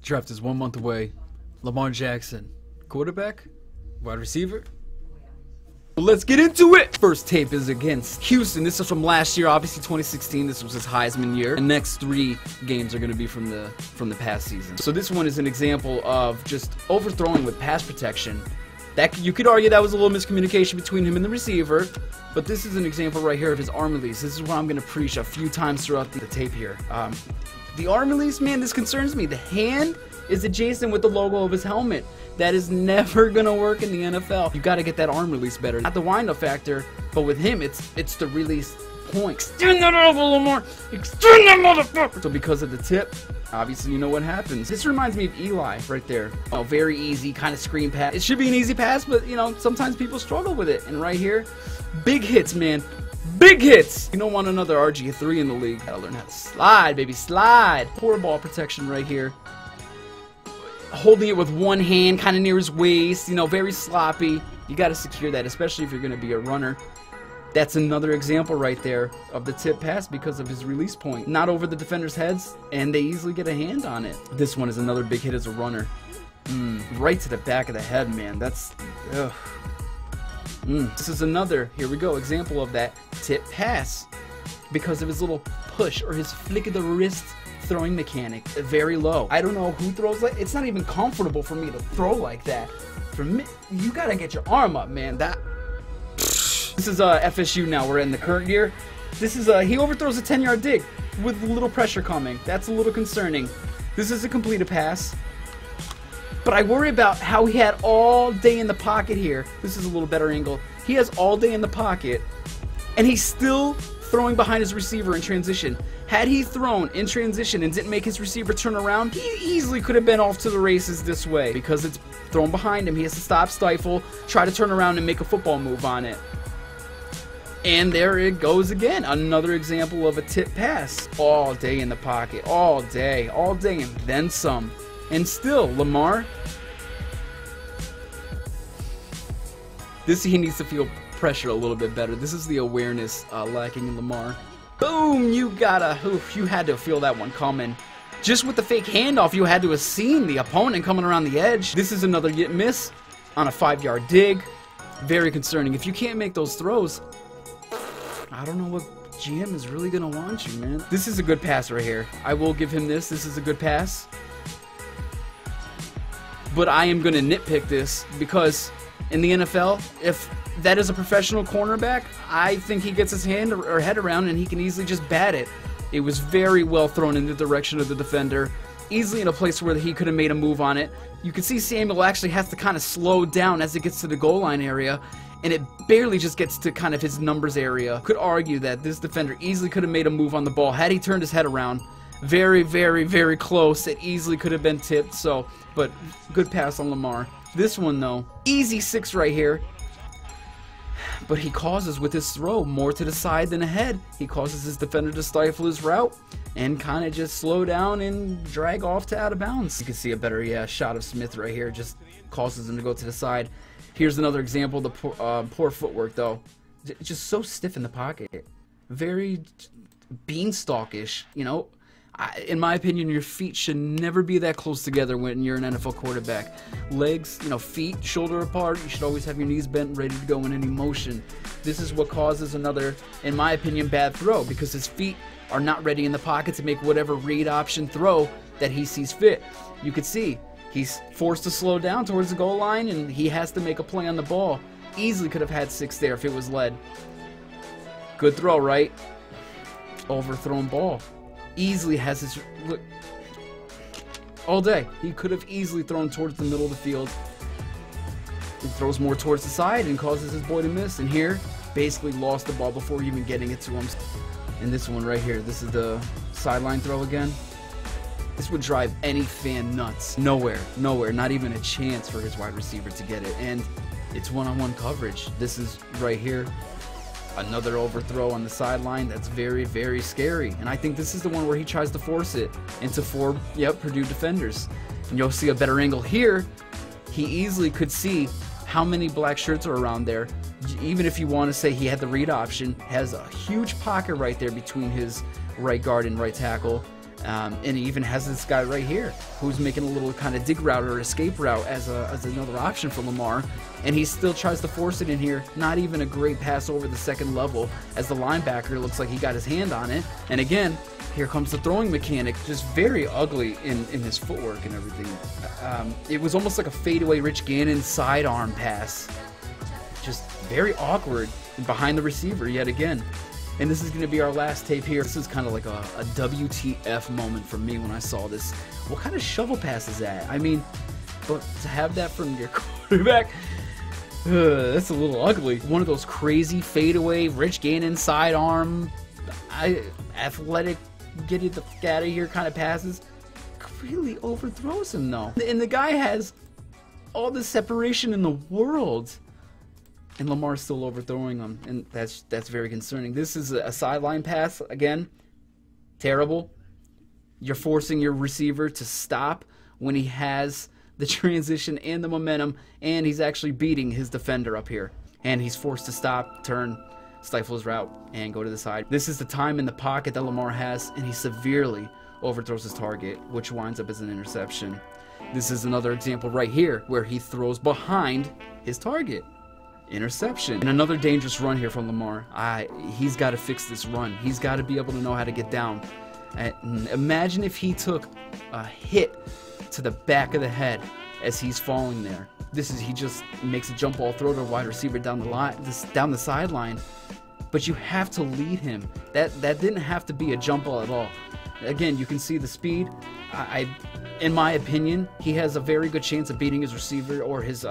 Draft is 1 month away. Lamar Jackson, quarterback, wide receiver. Let's get into it. First tape is against Houston. This is from last year, obviously 2016. This was his Heisman year. The next 3 games are going to be from the past season. So this one is an example of just overthrowing with pass protection. That you could argue that was a little miscommunication between him and the receiver, but this is an example right here of his arm release. This is what I'm going to preach a few times throughout the tape here. The arm release, man, this concerns me. The hand is adjacent with the logo of his helmet. That is never gonna work in the NFL. You gotta get that arm release better. Not the wind-up factor, but with him, it's the release point. Extend that over, Lamar! Extend that motherfucker! So because of the tip, obviously you know what happens. This reminds me of Eli right there. Oh, very easy, kind of screen pass. It should be an easy pass, but you know, sometimes people struggle with it. And right here, big hits, man. Big hits! You don't want another RG3 in the league. Gotta learn how to slide, baby, slide. Poor ball protection right here. Holding it with one hand, kind of near his waist, you know, very sloppy. You got to secure that, especially if you're going to be a runner. That's another example right there of the tip pass because of his release point. Not over the defender's heads, and they easily get a hand on it. This one is another big hit as a runner. Right to the back of the head, man. That's... ugh. This is another, here we go, example of that tip pass because of his little push or his flick of the wrist throwing mechanic. Very low. I don't know who throws like, it's not even comfortable for me to throw like that. For me, you gotta get your arm up, man. This is FSU now. We're in the current year. This is he overthrows a 10-yard dig with a little pressure coming. That's a little concerning. This is a completed pass. But I worry about how he had all day in the pocket here. This is a little better angle. He has all day in the pocket, and he's still throwing behind his receiver in transition. Had he thrown in transition and didn't make his receiver turn around, he easily could have been off to the races this way. Because it's thrown behind him, he has to stop, stifle, try to turn around and make a football move on it. And there it goes again. Another example of a tip pass. All day in the pocket. All day, and then some. And still, Lamar, he needs to feel pressure a little bit better. This is the awareness lacking in Lamar. Boom! You had to feel that one coming. Just with the fake handoff, you had to have seen the opponent coming around the edge. This is another miss on a 5-yard dig. Very concerning. If you can't make those throws, I don't know what GM is really gonna want you, man. This is a good pass right here. I will give him this. This is a good pass. But I am gonna nitpick this because in the NFL, if that is a professional cornerback, I think he gets his hand or head around and he can easily just bat it. It was very well thrown in the direction of the defender, easily in a place where he could have made a move on it. You can see Samuel actually has to kind of slow down as it gets to the goal line area, and it barely just gets to kind of his numbers area. Could argue that this defender easily could have made a move on the ball had he turned his head around. Very, very, very close. It easily could have been tipped, so, but good pass on Lamar. This one, though, easy 6 right here. But he causes with his throw more to the side than ahead. He causes his defender to stifle his route and kind of just slow down and drag off to out of bounds. You can see a better shot of Smith right here. Just causes him to go to the side. Here's another example of the poor footwork, though. Just so stiff in the pocket. Very beanstalkish, you know. In my opinion, your feet should never be that close together when you're an NFL quarterback. Legs, you know, feet, shoulder apart. You should always have your knees bent, ready to go in any motion. This is what causes another, in my opinion, bad throw because his feet are not ready in the pocket to make whatever read option throw that he sees fit. You could see he's forced to slow down towards the goal line and he has to make a play on the ball. Easily could have had 6 there if it was led. Good throw, right? Overthrown ball. Easily has his look all day. He could have easily thrown towards the middle of the field. He throws more towards the side and causes his boy to miss. And here, basically lost the ball before even getting it to him. And this one right here, this is the sideline throw again. This would drive any fan nuts. Nowhere, not even a chance for his wide receiver to get it. And it's one-on-one coverage. This is right here. Another overthrow on the sideline. That's very, very scary. And I think this is the one where he tries to force it into 4 Purdue defenders. And you'll see a better angle here. He easily could see how many black shirts are around there. Even if you want to say he had the read option, has a huge pocket right there between his right guard and right tackle. And he even has this guy right here who's making a little kind of dig route or escape route as another option for Lamar, and he still tries to force it in here. Not even a great pass over the second level, as the linebacker looks like he got his hand on it. And again, here comes the throwing mechanic, just very ugly in his footwork and everything. It was almost like a fadeaway Rich Gannon sidearm pass, just very awkward behind the receiver yet again. And this is going to be our last tape here. This is kind of like a WTF moment for me when I saw this. What kind of shovel pass is that? I mean, but to have that from your quarterback, that's a little ugly. One of those crazy fadeaway Rich Gannon sidearm, athletic, get it the f out of here kind of passes. Really overthrows him though. And the guy has all the separation in the world, and Lamar's still overthrowing him, and that's very concerning. This is a sideline pass, again, terrible. You're forcing your receiver to stop when he has the transition and the momentum, and he's actually beating his defender up here. And he's forced to stop, turn, stifle his route, and go to the side. This is the time in the pocket that Lamar has, and he severely overthrows his target, which winds up as an interception. This is another example right here where he throws behind his target. Interception. And another dangerous run here from Lamar. He's got to fix this run. He's got to be able to know how to get down. Imagine if he took a hit to the back of the head as he's falling there. He just makes a jump ball throw to a wide receiver down the line, down the sideline. But you have to lead him. That didn't have to be a jump ball at all. Again, you can see the speed. In my opinion, he has a very good chance of beating his receiver or his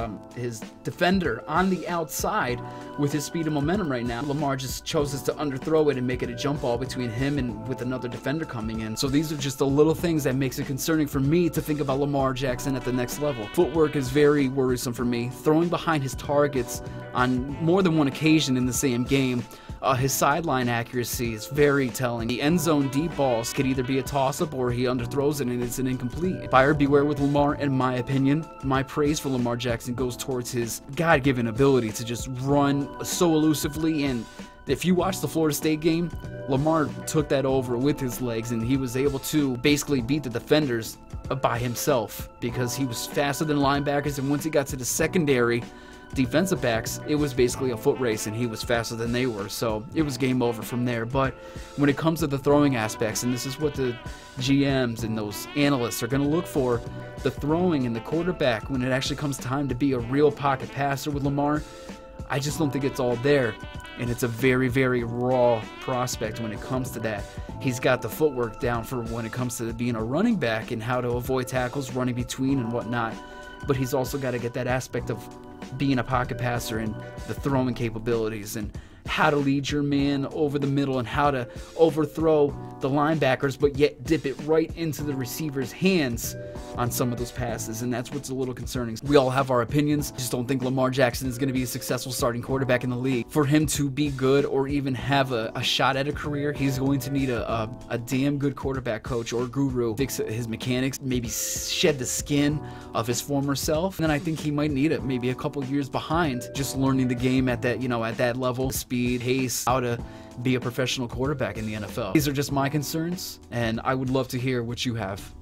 defender on the outside with his speed and momentum right now. Lamar just chooses to underthrow it and make it a jump ball between him and with another defender coming in. So these are just the little things that makes it concerning for me to think about Lamar Jackson at the next level. Footwork is very worrisome for me. Throwing behind his targets on more than one occasion in the same game. His sideline accuracy is very telling. The end zone deep balls could either be a toss-up or he underthrows it and it's an incomplete. Buyer beware with Lamar, in my opinion. My praise for Lamar Jackson goes towards his God-given ability to just run so elusively. And if you watch the Florida State game, Lamar took that over with his legs, and he was able to basically beat the defenders by himself because he was faster than linebackers, and once he got to the secondary defensive backs, it was basically a foot race, and he was faster than they were, so it was game over from there. But when it comes to the throwing aspects, and this is what the GMs and those analysts are going to look for, the throwing and the quarterback, when it actually comes time to be a real pocket passer with Lamar, I just don't think it's all there, and it's a very, very raw prospect when it comes to that. He's got the footwork down for when it comes to being a running back and how to avoid tackles, running between and whatnot, but he's also got to get that aspect of being a pocket passer and the throwing capabilities and how to lead your man over the middle and how to overthrow the linebackers but yet dip it right into the receiver's hands on some of those passes, and that's what's a little concerning. We all have our opinions. I just don't think Lamar Jackson is going to be a successful starting quarterback in the league. For him to be good or even have a shot at a career, he's going to need a damn good quarterback coach or guru, fix his mechanics, maybe shed the skin of his former self, and then I think he might need it maybe a couple years behind, just learning the game at that, at that level, speed, pace, how to be a professional quarterback in the NFL. These are just my concerns, and I would love to hear what you have.